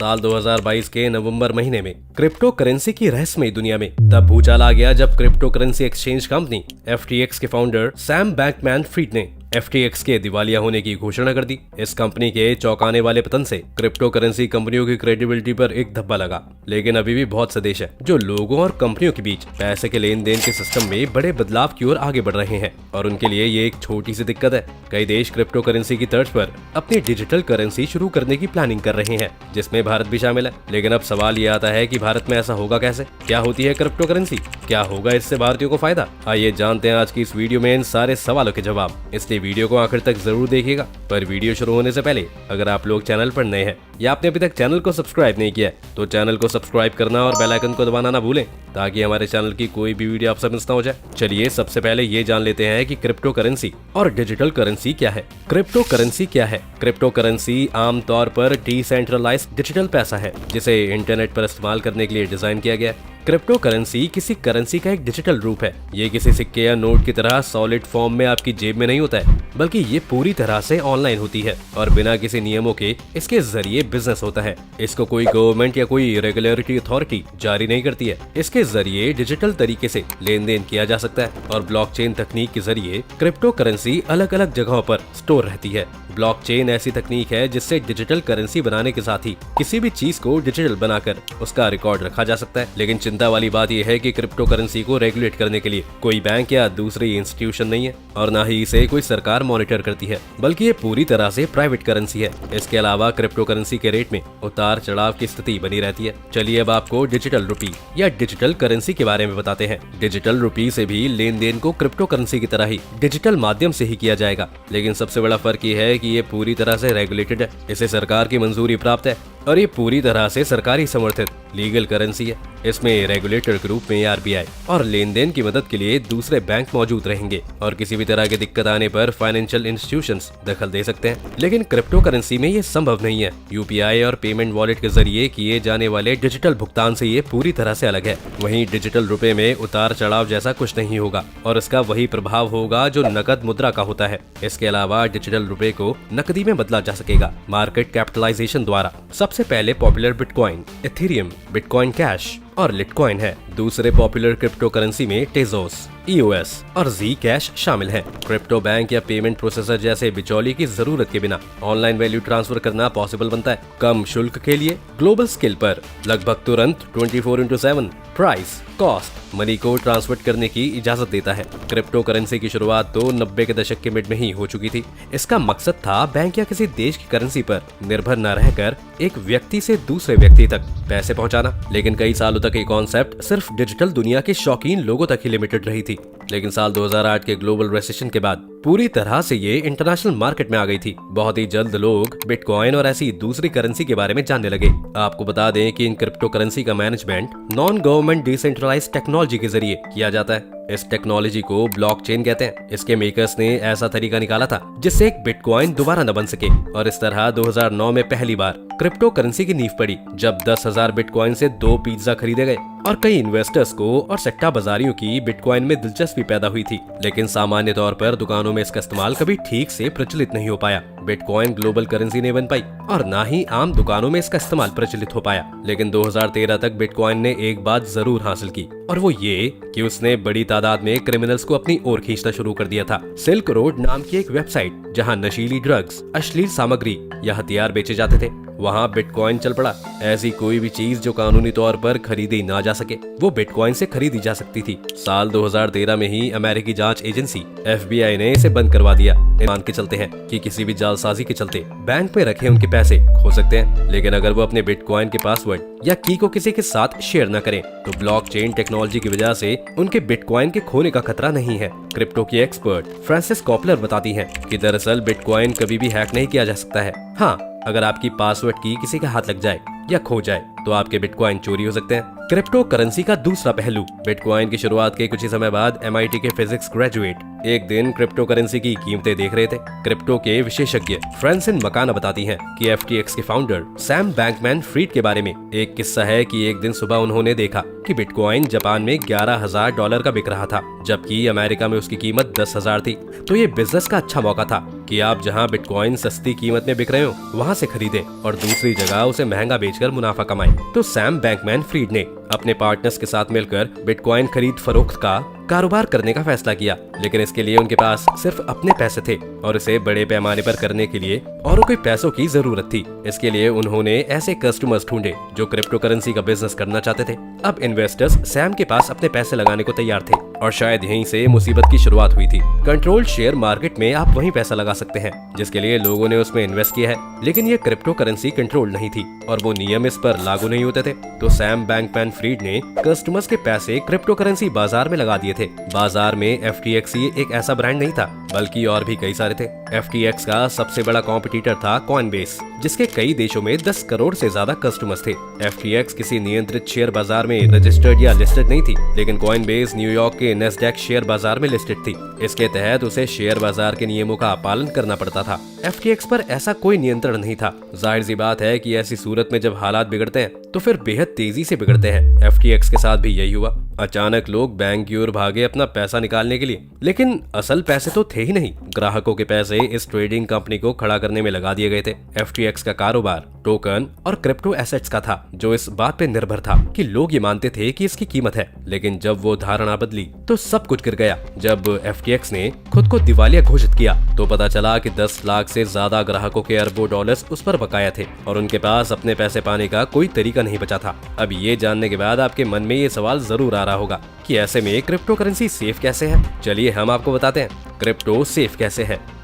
साल 2022 के नवंबर महीने में क्रिप्टो करेंसी की रहस्यमयी दुनिया में तब भूचाल आ गया जब crypto currency exchange company FTX के फाउंडर सैम बैंकमैन-फ्रिड ने FTX के दिवालिया होने की घोषणा कर दी। इस कंपनी के चौंकाने वाले पतन से क्रिप्टो करेंसी कंपनियों की क्रेडिबिलिटी पर एक धब्बा लगा। लेकिन अभी भी बहुत से देश हैं जो लोगों और कंपनियों के बीच पैसे के लेन देन के सिस्टम में बड़े बदलाव की ओर आगे बढ़ रहे हैं और उनके लिए ये एक छोटी सी दिक्कत है। कई देश क्रिप्टो करेंसी की तर्ज पर अपनी डिजिटल करेंसी शुरू करने की प्लानिंग कर रहे हैं, जिसमें भारत भी शामिल है। लेकिन अब सवाल ये आता है कि भारत में ऐसा होगा कैसे? क्या होती है क्रिप्टो करेंसी? क्या होगा इससे भारतीयों को फायदा? आइए जानते हैं आज की इस वीडियो में इन सारे सवालों के जवाब। इसलिए वीडियो को आखिर तक जरूर देखिएगा। पर वीडियो शुरू होने से पहले अगर आप लोग चैनल पर नए हैं या आपने अभी तक चैनल को सब्सक्राइब नहीं किया है तो चैनल को सब्सक्राइब करना और बेल आइकन को दबाना ना भूलें ताकि हमारे चैनल की कोई भी वीडियो आपसे मिस ना हो जाए। चलिए सबसे पहले ये जान लेते हैं कि क्रिप्टो करेंसी और डिजिटल करेंसी क्या है। क्रिप्टो करेंसी क्या है? क्रिप्टो करेंसी आमतौर पर डिसेंट्रलाइज्ड डिजिटल पैसा है जिसे इंटरनेट पर इस्तेमाल करने के लिए डिजाइन किया गया है। क्रिप्टो करेंसी किसी करेंसी का एक डिजिटल रूप है। ये किसी सिक्के या नोट की तरह सॉलिड फॉर्म में आपकी जेब में नहीं होता है, बल्कि ये पूरी तरह से ऑनलाइन होती है और बिना किसी नियमों के इसके जरिए बिजनेस होता है। इसको कोई गवर्नमेंट या कोई रेगुलेटरी अथॉरिटी जारी नहीं करती है। इसके जरिए डिजिटल तरीके से लेन देन किया जा सकता है और ब्लॉकचेन तकनीक के जरिए क्रिप्टो करेंसी अलग अलग जगहों पर स्टोर रहती है। ब्लॉकचेन ऐसी तकनीक है जिससे डिजिटल करेंसी बनाने के साथ ही किसी भी चीज को डिजिटल बनाकर उसका रिकॉर्ड रखा जा सकता है। लेकिन चिंता वाली बात यह है कि क्रिप्टो करेंसी को रेगुलेट करने के लिए कोई बैंक या दूसरी इंस्टीट्यूशन नहीं है और न ही इसे कोई सरकार मॉनिटर करती है, बल्कि ये पूरी तरह से प्राइवेट करेंसी है। इसके अलावा क्रिप्टो करेंसी के रेट में उतार चढ़ाव की स्थिति बनी रहती है। चलिए अब आपको डिजिटल रुपी या डिजिटल करेंसी के बारे में बताते हैं। डिजिटल रुपी से भी लेन देन को क्रिप्टो करेंसी की तरह ही डिजिटल माध्यम से ही किया जाएगा, लेकिन सबसे बड़ा फर्क ये है कि ये पूरी तरह से रेगुलेटेड है। इसे सरकार की मंजूरी प्राप्त है और ये पूरी तरह से सरकारी समर्थित लीगल करेंसी है। इसमें रेगुलेटर के रूप में RBI और लेन देन की मदद के लिए दूसरे बैंक मौजूद रहेंगे और किसी भी तरह की दिक्कत आने पर फाइनेंशियल इंस्टीट्यूशंस दखल दे सकते हैं। लेकिन क्रिप्टो करेंसी में ये संभव नहीं है। UPI और पेमेंट वॉलेट के जरिए किए जाने वाले डिजिटल भुगतान से ये पूरी तरह से अलग है। वहीं डिजिटल रुपए में उतार चढ़ाव जैसा कुछ नहीं होगा और इसका वही प्रभाव होगा जो नकद मुद्रा का होता है। इसके अलावा डिजिटल रुपए को नकदी में बदला जा सकेगा मार्केट कैपिटलाइजेशन द्वारा। सबसे पहले popular bitcoin, Ethereum, bitcoin cash और लिटकॉइन है। दूसरे पॉपुलर क्रिप्टो करेंसी में टेजोस, EOS और Z कैश शामिल हैं। क्रिप्टो बैंक या पेमेंट प्रोसेसर जैसे बिचौलिए की जरूरत के बिना ऑनलाइन वैल्यू ट्रांसफर करना पॉसिबल बनता है। कम शुल्क के लिए ग्लोबल स्केल पर लगभग तुरंत 24/7 प्राइस कॉस्ट मनी को ट्रांसफर करने की इजाजत देता है। क्रिप्टो करेंसी की शुरुआत तो 90 के दशक के मिड में ही हो चुकी थी। इसका मकसद था बैंक या किसी देश की करेंसी पर निर्भर न रहकर एक व्यक्ति से दूसरे व्यक्ति तक पैसे पहुंचाना। लेकिन कई सालों तक ये कॉन्सेप्ट सिर्फ डिजिटल दुनिया के शौकीन लोगों तक ही लिमिटेड रही थी। लेकिन साल 2008 के ग्लोबल रिसेशन के बाद पूरी तरह से ये इंटरनेशनल मार्केट में आ गई थी। बहुत ही जल्द लोग बिटकॉइन और ऐसी दूसरी करेंसी के बारे में जानने लगे। आपको बता दें कि इन क्रिप्टो करेंसी का management non government decentralised technology के जरिए किया जाता है। इस टेक्नोलॉजी को ब्लॉकचेन कहते हैं। इसके मेकर्स ने ऐसा तरीका निकाला था जिससे एक बिटकॉइन दोबारा न बन सके और इस तरह 2009 में पहली बार क्रिप्टो करेंसी की नींव पड़ी जब 10,000 बिटकॉइन से 2 पिज्जा खरीदे गए और कई इन्वेस्टर्स को और सट्टा बाजारियों की बिटकॉइन में दिलचस्पी पैदा हुई थी। लेकिन सामान्य तौर पर दुकानों में इसका इस्तेमाल कभी ठीक से प्रचलित नहीं हो पाया। बिटकॉइन ग्लोबल करेंसी नहीं बन पाई और न ही आम दुकानों में इसका इस्तेमाल प्रचलित हो पाया। लेकिन 2013 तक बिटकॉइन ने एक बात जरूर हासिल की और वो ये कि उसने बड़ी तादाद में क्रिमिनल्स को अपनी ओर खींचना शुरू कर दिया था। सिल्क रोड नाम की एक वेबसाइट जहां नशीली ड्रग्स, अश्लील सामग्री या हथियार बेचे जाते थे, वहाँ बिटकॉइन चल पड़ा। ऐसी कोई भी चीज जो कानूनी तौर पर खरीदी ना जा सके वो बिटकॉइन से खरीदी जा सकती थी। साल 2013 में ही अमेरिकी जांच एजेंसी FBI ने इसे बंद करवा दिया। मान के चलते हैं कि किसी भी जालसाजी के चलते बैंक में रखे उनके पैसे खो सकते हैं, लेकिन अगर वो अपने बिटकॉइन के पासवर्ड या की को किसी के साथ शेयर न करें तो ब्लॉकचेन टेक्नोलॉजी की वजह से उनके बिटकॉइन के खोने का खतरा नहीं है। क्रिप्टो की एक्सपर्ट फ्रांसिस कॉपलर बताती हैं कि दरअसल बिटकॉइन कभी भी हैक नहीं किया जा सकता है। हाँ, अगर आपकी पासवर्ड की किसी के हाथ लग जाए या खो जाए तो आपके बिटकॉइन चोरी हो सकते हैं। क्रिप्टो करेंसी का दूसरा पहलू। बिटकॉइन की शुरुआत के कुछ ही समय बाद MIT के फिजिक्स ग्रेजुएट एक दिन क्रिप्टो करेंसी की कीमतें देख रहे थे। क्रिप्टो के विशेषज्ञ फ्रांसिन मकाना बताती हैं कि FTX के फाउंडर सैम बैंकमैन-फ्रिड के बारे में एक किस्सा है कि एक दिन सुबह उन्होंने देखा कि बिटकॉइन जापान में $11,000 का बिक रहा था, जबकि अमेरिका में उसकी कीमत 10,000 थी। तो ये बिजनेस का अच्छा मौका था कि आप जहां बिटकॉइन सस्ती कीमत में बिक रहे हो वहां से खरीदें और दूसरी जगह उसे महंगा बेचकर मुनाफा कमाएं। तो सैम बैंकमैन-फ्रीड ने अपने पार्टनर्स के साथ मिलकर बिटकॉइन खरीद फरोख्त का कारोबार करने का फैसला किया, लेकिन इसके लिए उनके पास सिर्फ अपने पैसे थे और इसे बड़े पैमाने पर करने के लिए और कोई पैसों की जरूरत थी। इसके लिए उन्होंने ऐसे कस्टमर्स ढूंढे जो क्रिप्टो करेंसी का बिजनेस करना चाहते थे। अब इन्वेस्टर्स सैम के पास अपने पैसे लगाने को तैयार थे और शायद यहीं से मुसीबत की शुरुआत हुई थी। कंट्रोल्ड शेयर मार्केट में आप वहीं पैसा लगा सकते हैं जिसके लिए लोगों ने उसमें इन्वेस्ट किया है, लेकिन ये क्रिप्टो करेंसी कंट्रोल नहीं थी और वो नियम इस पर लागू नहीं होते थे। तो सैम बैंकमैन-फ्रीड ने कस्टमर्स के पैसे क्रिप्टो करेंसी बाजार में लगा दिए थे। बाजार में FTX एक ऐसा ब्रांड नहीं था, बल्कि और भी कई सारे थे। FTX का सबसे बड़ा कॉम्पिटिटर था कॉइनबेस, जिसके कई देशों में 10 करोड़ से ज्यादा कस्टमर्स थे। FTX किसी नियंत्रित शेयर बाजार में रजिस्टर्ड या लिस्टेड नहीं थी, लेकिन कॉइनबेस न्यूयॉर्क के नैस्डैक शेयर बाजार में लिस्टेड थी। इसके तहत उसे शेयर बाजार के नियमों का पालन करना पड़ता था। FTX पर ऐसा कोई नियंत्रण नहीं था। जाहिर सी बात है कि ऐसी सूरत में जब हालात बिगड़ते हैं तो फिर बेहद तेजी से बिगड़ते हैं। FTX के साथ भी यही हुआ। अचानक लोग बैंक की ओर भागे अपना पैसा निकालने के लिए, लेकिन असल पैसे तो थे ही नहीं। ग्राहकों के पैसे इस ट्रेडिंग कंपनी को खड़ा करने में लगा दिए गए थे। FTX का कारोबार टोकन और क्रिप्टो एसेट्स का था, जो इस बात पे निर्भर था कि लोग ये मानते थे कि इसकी कीमत है। लेकिन जब वो धारणा बदली तो सब कुछ गिर गया। जब FTX ने खुद को दिवालिया घोषित किया तो पता चला कि 10 लाख से ज्यादा ग्राहकों के अरबों डॉलर्स उस पर बकाया थे और उनके पास अपने पैसे पाने का कोई तरीका नहीं बचा था। अब ये जानने के बाद आपके मन में ये सवाल जरूर आ रहा होगा कि ऐसे में क्रिप्टो करेंसी सेफ कैसे है। चलिए हम आपको बताते हैं क्रिप्टो सेफ कैसे है।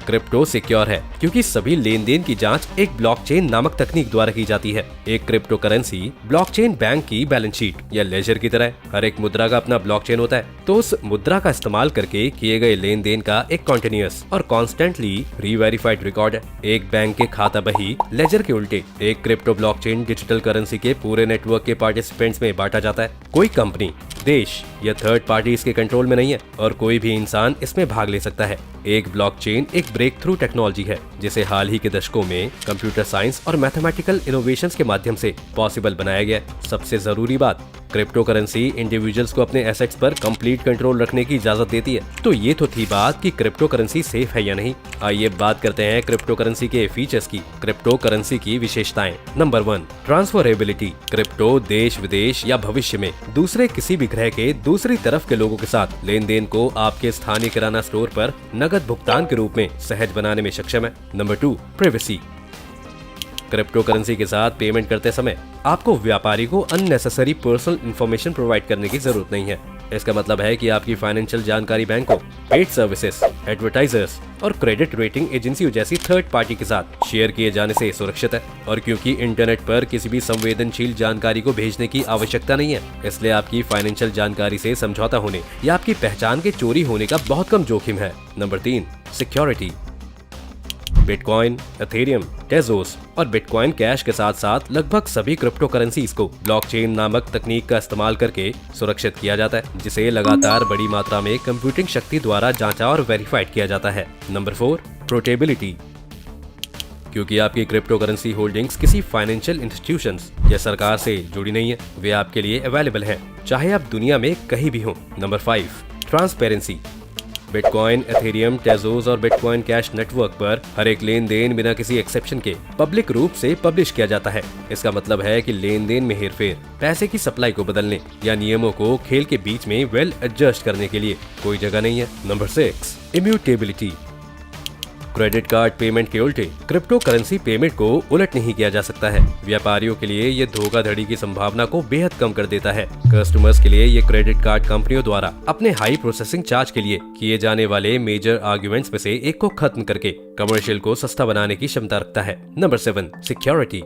क्रिप्टो सिक्योर है क्योंकि सभी लेन देन की जांच एक ब्लॉकचेन नामक तकनीक द्वारा की जाती है। एक क्रिप्टो करेंसी ब्लॉकचेन बैंक की बैलेंस शीट या लेजर की तरह है। हर एक मुद्रा का अपना ब्लॉकचेन होता है, तो उस मुद्रा का इस्तेमाल करके किए गए लेन देन का एक कॉन्टिन्यूअस और कॉन्स्टेंटली रीवेरिफाइड रिकॉर्ड है। एक बैंक के खाता बही लेजर के उल्टे एक क्रिप्टो ब्लॉकचेन डिजिटल करेंसी के पूरे नेटवर्क के पार्टिसिपेंट्स में बांटा जाता है। कोई कंपनी, देश या थर्ड पार्टी इसके कंट्रोल में नहीं है और कोई भी इंसान इसमें भाग ले सकता है। एक ब्लॉकचेन एक ब्रेक थ्रू टेक्नोलॉजी है जिसे हाल ही के दशकों में कंप्यूटर साइंस और मैथमेटिकल इनोवेशंस के माध्यम से पॉसिबल बनाया गया। सबसे जरूरी बात, क्रिप्टो करेंसी इंडिविजुअल्स को अपने एसेट्स पर कंप्लीट कंट्रोल रखने की इजाजत देती है। तो ये तो थी बात कि क्रिप्टो करेंसी सेफ है या नहीं। आइए बात करते हैं क्रिप्टो करेंसी के फीचर्स की। क्रिप्टो करेंसी की विशेषताएं। Number 1, transferability. क्रिप्टो देश विदेश या भविष्य में दूसरे किसी भी ग्रह के दूसरी तरफ के लोगों के साथ लेन देन को आपके स्थानीय किराना स्टोर पर नगद भुगतान के रूप में सहज बनाने में सक्षम है। Number 2, privacy. क्रिप्टो करेंसी के साथ पेमेंट करते समय आपको व्यापारी को अननेसेसरी पर्सनल इंफॉर्मेशन प्रोवाइड करने की जरूरत नहीं है। इसका मतलब है कि आपकी फाइनेंशियल जानकारी बैंकों, पेड सर्विसेज, एडवर्टाइजर्स और क्रेडिट रेटिंग एजेंसियों जैसी थर्ड पार्टी के साथ शेयर किए जाने से सुरक्षित है। और क्योंकि इंटरनेट पर किसी भी संवेदनशील जानकारी को भेजने की आवश्यकता नहीं है, इसलिए आपकी फाइनेंशियल जानकारी से समझौता होने या आपकी पहचान के चोरी होने का बहुत कम जोखिम है। Number 3, security. बिटकॉइन, एथेरियम, टेजोस और बिटकॉइन कैश के साथ साथ लगभग सभी क्रिप्टो करेंसीज को ब्लॉकचेन नामक तकनीक का इस्तेमाल करके सुरक्षित किया जाता है, जिसे लगातार बड़ी मात्रा में कंप्यूटिंग शक्ति द्वारा जांचा और वेरीफाइड किया जाता है। Number 4, portability. क्योंकि आपकी क्रिप्टो करेंसी होल्डिंग्स किसी फाइनेंशियल इंस्टीट्यूशंस या सरकार से जुड़ी नहीं है, वे आपके लिए अवेलेबल हैं, चाहे आप दुनिया में कहीं भी हों। Number 5, transparency. बिटकॉइन, एथेरियम, टेजोस और बिटकॉइन कैश नेटवर्क पर हर एक लेन देन बिना किसी एक्सेप्शन के पब्लिक रूप से पब्लिश किया जाता है। इसका मतलब है कि लेन देन में हेरफेर, पैसे की सप्लाई को बदलने या नियमों को खेल के बीच में वेल एडजस्ट करने के लिए कोई जगह नहीं है। Number 6, immutability. Credit card payment के उल्टे क्रिप्टो करेंसी पेमेंट को उलट नहीं किया जा सकता है। व्यापारियों के लिए ये धोखाधड़ी की संभावना को बेहद कम कर देता है। कस्टमर्स के लिए ये क्रेडिट कार्ड कंपनियों द्वारा अपने हाई प्रोसेसिंग चार्ज के लिए किए जाने वाले मेजर आर्ग्यूमेंट्स में से एक को खत्म करके कमर्शियल को सस्ता बनाने की क्षमता रखता है। Number 7, security.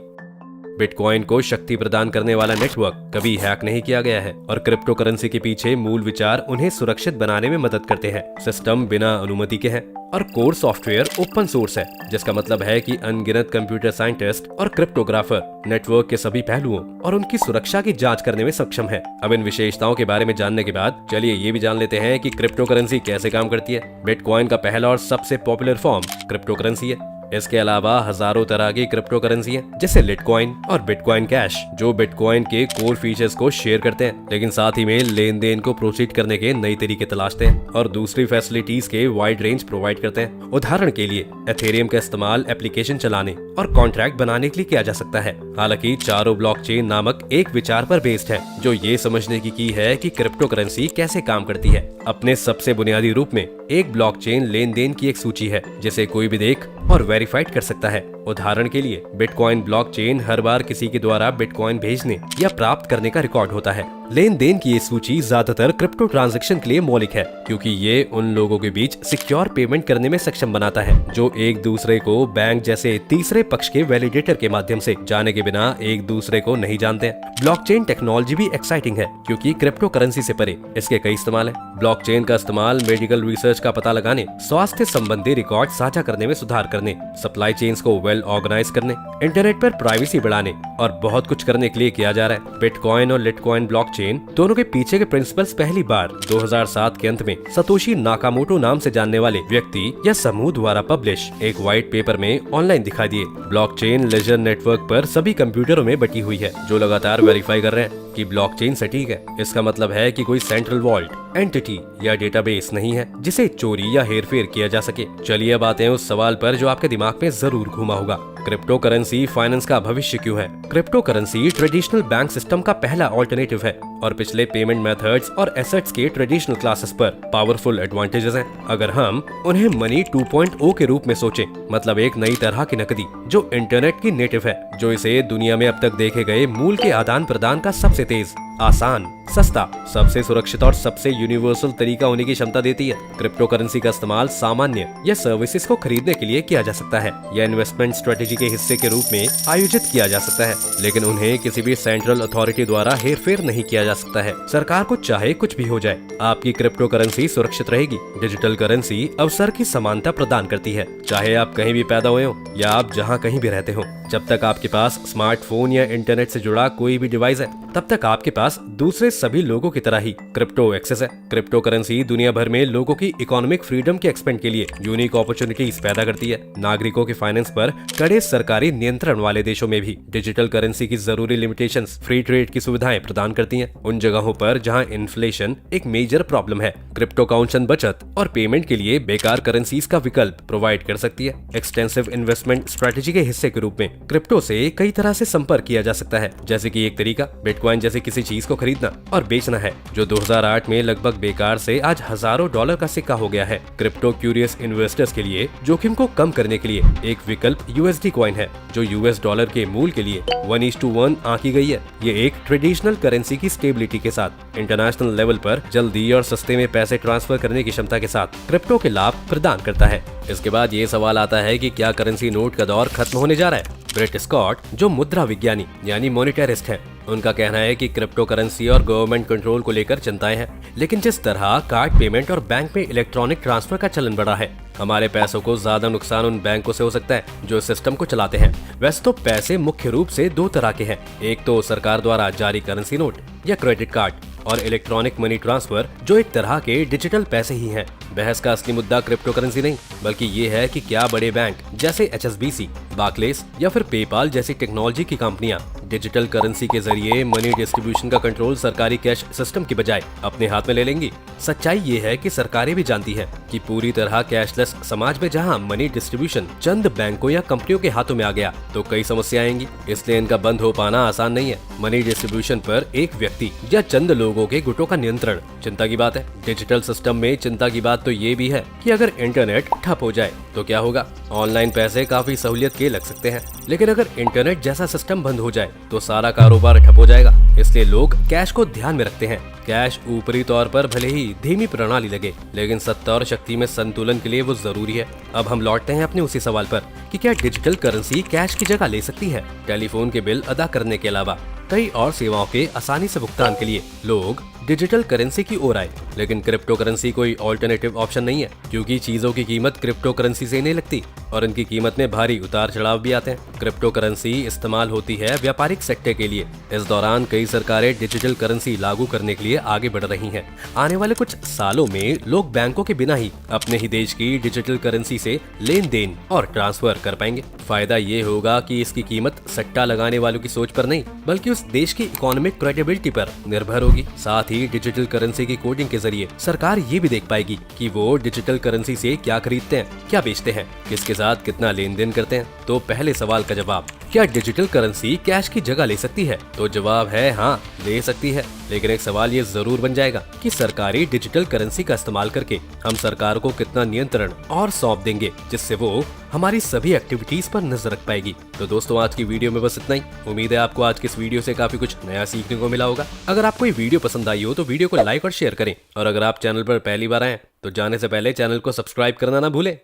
बिटकॉइन को शक्ति प्रदान करने वाला नेटवर्क कभी हैक नहीं किया गया है और क्रिप्टो करेंसी के पीछे मूल विचार उन्हें सुरक्षित बनाने में मदद करते हैं। सिस्टम बिना अनुमति के है और कोर सॉफ्टवेयर ओपन सोर्स है, जिसका मतलब है कि अनगिनत कंप्यूटर साइंटिस्ट और क्रिप्टोग्राफर नेटवर्क के सभी पहलुओं और उनकी सुरक्षा की जांच करने में सक्षम है। अब इन विशेषताओं के बारे में जानने के बाद चलिए ये भी जान लेते हैं कि क्रिप्टो करेंसी कैसे काम करती है। बिटकॉइन का पहला और सबसे पॉपुलर फॉर्म क्रिप्टो करेंसी है। इसके अलावा हजारों तरह की क्रिप्टो करेंसी हैं, जैसे लिटकॉइन और बिटकॉइन कैश, जो बिटकॉइन के कोर फीचर्स को शेयर करते हैं, लेकिन साथ ही में लेन देन को प्रोसीड करने के नए तरीके तलाशते हैं और दूसरी फैसिलिटीज के वाइड रेंज प्रोवाइड करते हैं। उदाहरण के लिए एथेरियम का इस्तेमाल एप्लीकेशन चलाने और कॉन्ट्रैक्ट बनाने के लिए किया जा सकता है। हालांकि चारों ब्लॉकचेन नामक एक विचार पर बेस्ड है, जो ये समझने की है कि क्रिप्टो करेंसी कैसे काम करती है। अपने सबसे बुनियादी रूप में एक ब्लॉकचेन लेन देन की एक सूची है, जिसे कोई भी देख और वेरीफाइड कर सकता है। उदाहरण के लिए बिटकॉइन ब्लॉकचेन हर बार किसी के द्वारा बिटकॉइन भेजने या प्राप्त करने का रिकॉर्ड होता है। लेन देन की ये सूची ज्यादातर क्रिप्टो ट्रांजैक्शन के लिए मौलिक है, क्योंकि ये उन लोगों के बीच सिक्योर पेमेंट करने में सक्षम बनाता है जो एक दूसरे को बैंक जैसे तीसरे पक्ष के वैलिडेटर के माध्यम से जाने के बिना एक दूसरे को नहीं जानते हैं। ब्लॉकचेन टेक्नोलॉजी भी एक्साइटिंग है, क्योंकि क्रिप्टो करेंसी से परे इसके कई इस्तेमाल है। ब्लॉकचेन का इस्तेमाल मेडिकल रिसर्च का पता लगाने, स्वास्थ्य संबंधी रिकॉर्ड साझा करने में सुधार करने, सप्लाई चेन्स को वेल ऑर्गेनाइज करने, इंटरनेट पर प्राइवेसी बढ़ाने और बहुत कुछ करने के लिए किया जा रहा है। बिटकॉइन और लिटकॉइन ब्लॉकचेन दोनों के पीछे के प्रिंसिपल्स पहली बार 2007 के अंत में सतोशी नाकामोटो नाम से जानने वाले व्यक्ति या समूह द्वारा पब्लिश एक व्हाइट पेपर में ऑनलाइन दिखाई दिए। ब्लॉकचेन लेजर नेटवर्क पर सभी कंप्यूटरों में बटी हुई है, जो लगातार वेरीफाई कर रहे हैं कि ब्लॉकचेन सटीक है। इसका मतलब है कि कोई सेंट्रल वॉल्ट, एंटिटी या डेटाबेस नहीं है जिसे चोरी या हेरफेर किया जा सके। चलिए अब आते हैं उस सवाल पर जो आपके दिमाग में जरूर घूमा होगा, क्रिप्टो करेंसी फाइनेंस का भविष्य क्यों है? Crypto currency traditional bank system का पहला ऑल्टरनेटिव है और पिछले पेमेंट मेथड्स और एसेट्स के ट्रेडिशनल क्लासेस पर पावरफुल एडवांटेजेस हैं। अगर हम उन्हें मनी 2.0 के रूप में सोचें, मतलब एक नई तरह की नकदी जो इंटरनेट की नेटिव है, जो इसे दुनिया में अब तक देखे गए मूल के आदान प्रदान का सबसे तेज, आसान, सस्ता, सबसे सुरक्षित और सबसे यूनिवर्सल तरीका होने की क्षमता देती है। क्रिप्टो करेंसी का इस्तेमाल सामान्य या सर्विसेज को खरीदने के लिए किया जा सकता है या इन्वेस्टमेंट स्ट्रेटेजी के हिस्से के रूप में आयोजित किया जा सकता है, लेकिन उन्हें किसी भी सेंट्रल अथॉरिटी द्वारा हेरफेर नहीं किया जा सकता है। सरकार को चाहे कुछ भी हो जाए, आपकी क्रिप्टो करेंसी सुरक्षित रहेगी। डिजिटल करेंसी अवसर की समानता प्रदान करती है, चाहे आप कहीं भी पैदा हुए हो या आप जहाँ कहीं भी रहते हो। जब तक आपके पास स्मार्टफोन या इंटरनेट से जुड़ा कोई भी डिवाइस है, तब तक आपके पास दूसरे सभी लोगों की तरह ही क्रिप्टो एक्सेस है। क्रिप्टो करेंसी दुनिया भर में लोगों की इकोनॉमिक फ्रीडम के एक्सपेंड के लिए यूनिक अपॉर्चुनिटीज पैदा करती है। नागरिकों के फाइनेंस पर कड़े सरकारी नियंत्रण वाले देशों में भी डिजिटल करेंसी की जरूरी लिमिटेशंस फ्री ट्रेड की सुविधाएं प्रदान करती हैं। उन जगहों पर जहां इन्फ्लेशन एक मेजर प्रॉब्लम है, क्रिप्टो काउंशन बचत और पेमेंट के लिए बेकार करेंसीज का विकल्प प्रोवाइड कर सकती है। एक्सटेंसिव इन्वेस्टमेंट स्ट्रेटेजी के हिस्से के रूप में क्रिप्टो से कई तरह से संपर्क किया जा सकता है, जैसे कि एक तरीका बिटकॉइन जैसे किसी चीज को खरीदना और बेचना है, जो 2008 में लगभग बेकार से आज हजारों डॉलर का सिक्का हो गया है। क्रिप्टो क्यूरियस इन्वेस्टर्स के लिए जोखिम को कम करने के लिए एक विकल्प यूएसडी कॉइन है, जो यूएस डॉलर के मूल के लिए 1:1 आंकी गई है। ये एक ट्रेडिशनल करेंसी की स्टेबिलिटी के साथ इंटरनेशनल लेवल पर जल्दी और सस्ते में पैसे ट्रांसफर करने की क्षमता के साथ क्रिप्टो के लाभ प्रदान करता है। इसके बाद ये सवाल आता है कि क्या करेंसी नोट का दौर खत्म होने जा रहा है? ब्रेट स्कॉट, जो मुद्रा विज्ञानी यानी मॉनिटरिस्ट हैं, उनका कहना है कि क्रिप्टो करेंसी और गवर्नमेंट कंट्रोल को लेकर चिंताएं हैं, लेकिन जिस तरह कार्ड पेमेंट और बैंक में इलेक्ट्रॉनिक ट्रांसफर का चलन बढ़ा है, हमारे पैसों को ज्यादा नुकसान उन बैंकों से हो सकता है जो इस सिस्टम को चलाते हैं। वैसे तो पैसे मुख्य रूप से दो तरह के हैं, एक तो सरकार द्वारा जारी करेंसी नोट या क्रेडिट कार्ड, और इलेक्ट्रॉनिक मनी ट्रांसफर जो एक तरह के डिजिटल पैसे ही हैं। बहस का असली मुद्दा क्रिप्टो करेंसी नहीं, बल्कि ये है कि क्या बड़े बैंक जैसे HSBC, बार्कलेस या फिर पेपाल जैसी टेक्नोलॉजी की कंपनियां डिजिटल करेंसी के जरिए मनी डिस्ट्रीब्यूशन का कंट्रोल सरकारी कैश सिस्टम की बजाय अपने हाथ में ले लेंगी। सच्चाई ये है कि सरकारें भी जानती हैं कि पूरी तरह कैशलेस समाज में जहां मनी डिस्ट्रीब्यूशन चंद बैंकों या कंपनियों के हाथों में आ गया तो कई समस्याएं आएंगी, इसलिए इनका बंद हो पाना आसान नहीं है। मनी डिस्ट्रीब्यूशन पर एक व्यक्ति या चंद लोगों के गुटों का नियंत्रण चिंता की बात है। डिजिटल सिस्टम में चिंता की बात तो ये भी है कि अगर इंटरनेट ठप हो जाए तो क्या होगा। ऑनलाइन पैसे काफी सहूलियत के लग सकते हैं, लेकिन अगर इंटरनेट जैसा सिस्टम बंद हो जाए तो सारा कारोबार ठप हो जाएगा। इसलिए लोग कैश को ध्यान में रखते हैं। कैश ऊपरी तौर पर भले ही धीमी प्रणाली लगे, लेकिन सत्ता और शक्ति में संतुलन के लिए वो जरूरी है। अब हम लौटते हैं अपने उसी सवाल पर कि क्या डिजिटल करेंसी कैश की जगह ले सकती है? टेलीफोन के बिल अदा करने के अलावा कई और सेवाओं के आसानी से भुगतान के लिए लोग डिजिटल करेंसी की ओर आए। लेकिन क्रिप्टो करेंसी कोई ऑल्टरनेटिव ऑप्शन नहीं है, क्योंकि चीजों की कीमत क्रिप्टो करेंसी से नहीं लगती और इनकी कीमत में भारी उतार चढ़ाव भी आते हैं। क्रिप्टो करेंसी इस्तेमाल होती है व्यापारिक सेक्टर के लिए। इस दौरान कई सरकारें डिजिटल करेंसी लागू करने के लिए आगे बढ़ रही हैं। आने वाले कुछ सालों में लोग बैंकों के बिना ही अपने ही देश की डिजिटल करेंसी से लेन देन और ट्रांसफर कर पाएंगे। फायदा ये होगा कि इसकी कीमत सट्टा लगाने वालों की सोच पर नहीं, बल्कि उस देश की इकोनॉमिक क्रेडिबिलिटी पर निर्भर होगी। साथ ही डिजिटल करेंसी की कोडिंग के जरिए सरकार ये भी देख पाएगी कि वो डिजिटल करेंसी से क्या खरीदते हैं, क्या बेचते हैं, किसके साथ कितना लेन देन करते हैं। तो पहले सवाल का जवाब, क्या डिजिटल करेंसी कैश की जगह ले सकती है? तो जवाब है हाँ, ले सकती है। लेकिन एक सवाल ये जरूर बन जाएगा कि सरकारी डिजिटल करेंसी का इस्तेमाल करके हम सरकार को कितना नियंत्रण और सौंप देंगे, जिससे वो हमारी सभी एक्टिविटीज पर नजर रख पाएगी। तो दोस्तों, आज की वीडियो में बस इतना ही। उम्मीद है आपको आज की इस वीडियो से काफी कुछ नया सीखने को मिला होगा। अगर आपको ये वीडियो पसंद आई हो तो वीडियो को लाइक और शेयर करें, और अगर आप चैनल पर पहली बार आए तो जाने से पहले चैनल को सब्सक्राइब करना ना भूलें।